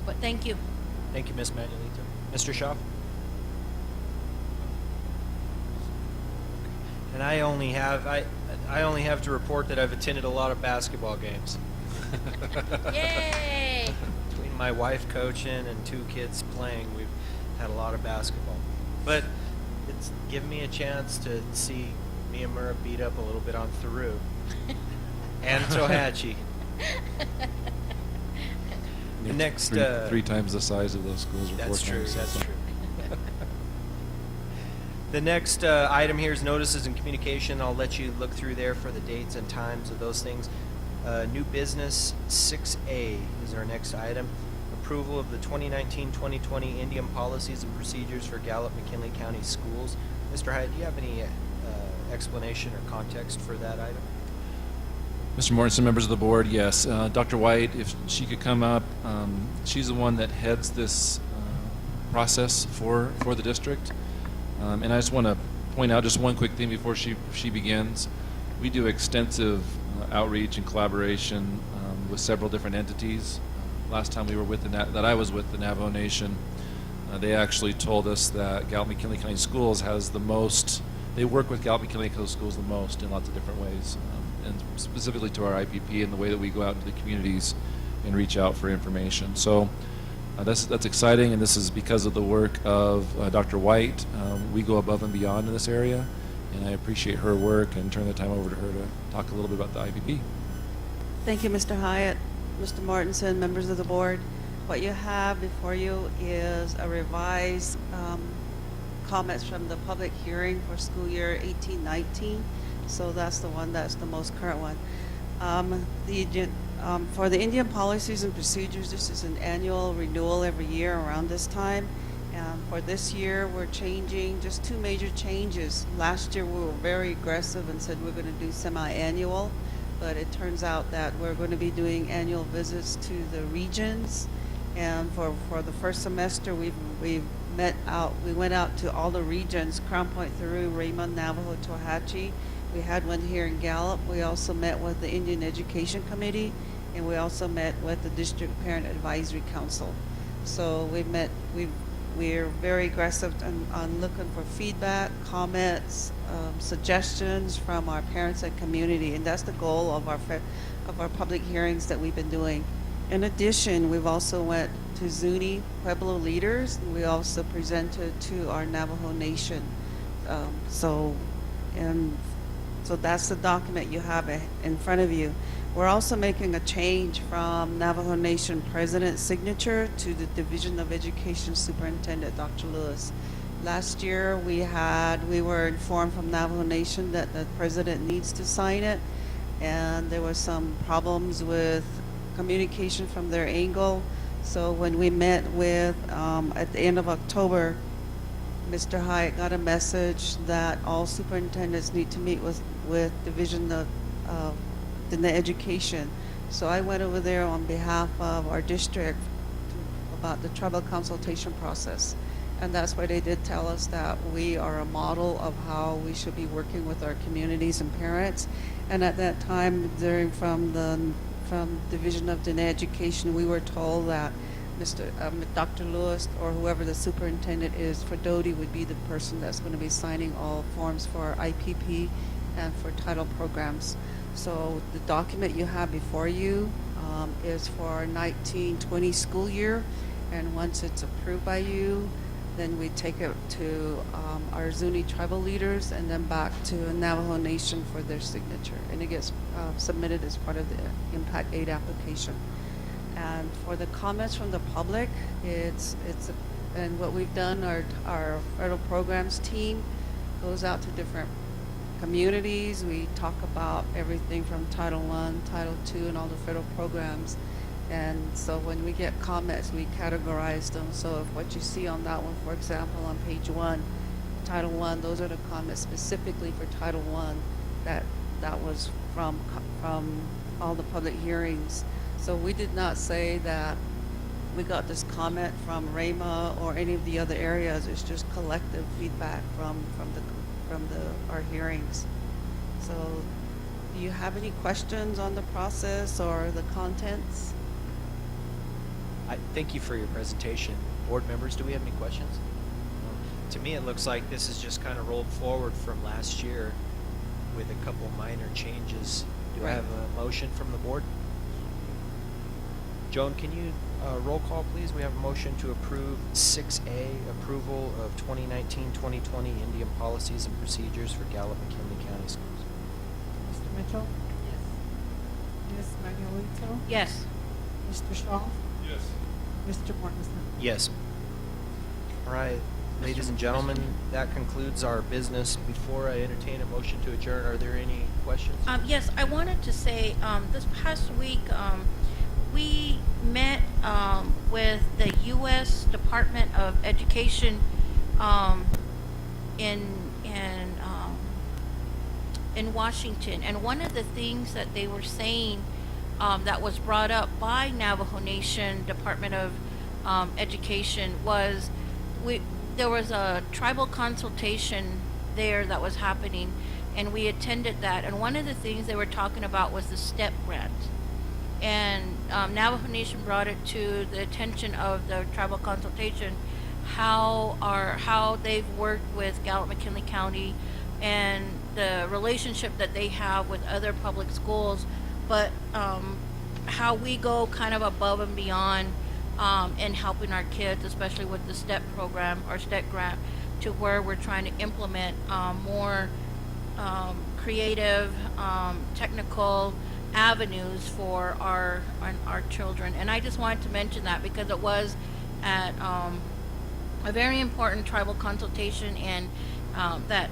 But thank you. Thank you, Ms. Manuelito. Mr. Shaw? And I only have to report that I've attended a lot of basketball games. Yay! Between my wife coaching and 2 kids playing, we've had a lot of basketball. But it's given me a chance to see Miyamura beat up a little bit on Theroux and Tohatchi. The next three times the size of those schools. Or that's 4 true. times. That's true. The next item here is notices and communication. I'll let you look through there for the dates and times of those things. New business 6A is our next item. Approval of the 2019-2020 Indian policies and procedures for Gallup McKinley County Schools. Mr. Hyatt, do you have any explanation or context for that item? Mr. Mortensen, members of the board, yes. Dr. White, if she could come up, she's the one that heads this process for the district. And I just want to point out just one quick thing before she begins. We do extensive outreach and collaboration with several different entities. Last time we were with that I was with the Navajo Nation, they actually told us that Gallup McKinley County Schools has the most. They work with Gallup McKinley County Schools the most in lots of different ways, and specifically to our IPP and the way that we go out into the communities and reach out for information. So that's exciting, and this is because of the work of Dr. White. We go above and beyond in this area, and I appreciate her work and turn the time over to her to talk a little bit about the IPP. Thank you, Mr. Hyatt, Mr. Martinson, members of the board. What you have before you is a revised comments from the public hearing for school year 18-19. So that's the one, that's the most current one. For the Indian policies and procedures, this is an annual renewal every year around this time. And for this year, we're changing just two major changes. Last year, we were very aggressive and said we're going to do semi-annual, but it turns out that we're going to be doing annual visits to the regions. And for the first semester, we went out to all the regions, Crown Point, Through, Raymond, Navajo, Tohatchee. We had one here in Gallup. We also met with the Indian Education Committee, and we also met with the District Parent Advisory Council. So we're very aggressive on looking for feedback, comments, suggestions from our parents and community, and that's the goal of our public hearings that we've been doing. In addition, we've also went to Zuni Pueblo leaders, and we also presented to our Navajo Nation. So that's the document you have in front of you. We're also making a change from Navajo Nation President's signature to the Division of Education Superintendent, Dr. Lewis. Last year we were informed from Navajo Nation that the President needs to sign it, and there were some problems with communication from their angle. So when we met with, at the end of October, Mr. Hyatt got a message that all superintendents need to meet with Division of the Education. So I went over there on behalf of our district about the tribal consultation process. And that's why they did tell us that we are a model of how we should be working with our communities and parents. And at that time, from Division of Diné Education, we were told that Dr. Lewis, or whoever the superintendent is for Doty, would be the person that's going to be signing all forms for IPP and for title programs. So the document you have before you is for our 19-20 school year, and once it's approved by you, then we take it to our Zuni tribal leaders and then back to Navajo Nation for their signature, and it gets submitted as part of the Impact Aid application. And for the comments from the public, and what we've done, our federal programs team goes out to different communities. We talk about everything from Title I, Title II, and all the federal programs. And so when we get comments, we categorize them. So if what you see on that one, for example, on page 1, Title I, those are the comments specifically for Title I that was from all the public hearings. So we did not say that we got this comment from RAMA or any of the other areas. It's just collective feedback from our hearings. So do you have any questions on the process or the contents? Thank you for your presentation. Board members, do we have any questions? To me, it looks like this is just kind of rolled forward from last year with a couple minor changes. Do I have a motion from the board? Joan, can you roll call, please? We have a motion to approve 6A, approval of 2019-2020 Indian policies and procedures for Gallup McKinley County Schools. Mr. Mitchell? Yes. Ms. Manuelito? Yes. Mr. Shaw? Yes. Mr. Mortensen? Yes. All right, ladies and gentlemen, that concludes our business. Before I entertain a motion to adjourn, are there any questions? Yes, I wanted to say, this past week, we met with the U.S. Department of Education in Washington, and one of the things that they were saying that was brought up by Navajo Nation Department of Education was there was a tribal consultation there that was happening, and we attended that. And one of the things they were talking about was the STEP grant. And Navajo Nation brought it to the attention of the tribal consultation how they've worked with Gallup McKinley County and the relationship that they have with other public schools, but how we go kind of above and beyond in helping our kids, especially with the STEP program or STEP grant, to where we're trying to implement more creative, technical avenues for our children. And I just wanted to mention that because it was at a very important tribal consultation, and that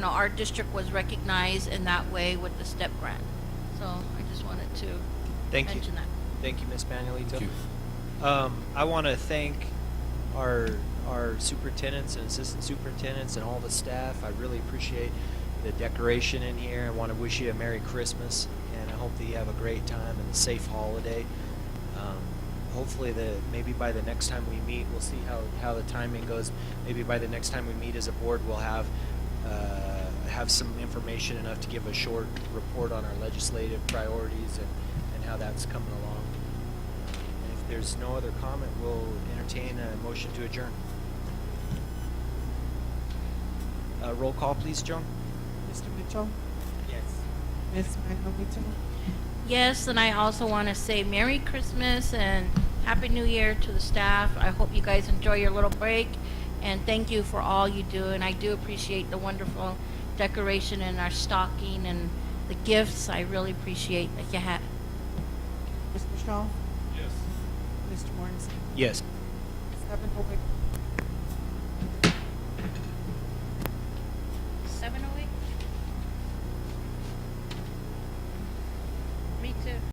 our district was recognized in that way with the STEP grant. So I just wanted to mention that. Thank you, Ms. Manuelito. Thank you. I want to thank our superintendents and assistant superintendents and all the staff. I really appreciate the decoration in here. I want to wish you a Merry Christmas, and I hope that you have a great time and a safe holiday. Hopefully, maybe by the next time we meet, we'll see how the timing goes. Maybe by the next time we meet as a board, we'll have some information enough to give a short report on our legislative priorities and how that's coming along. And if there's no other comment, we'll entertain a motion to adjourn. Roll call, please, Joan. Mr. Mitchell, Yes. Ms. Manuelito, Yes, and I also want to say Merry Christmas and Happy New Year to the staff. I hope you guys enjoy your little break, and thank you for all you do. And I do appreciate the wonderful decoration and our stocking and the gifts. I really appreciate that you have. Mr. Shaw, Yes. Mr. Mortensen, Yes. 7:08.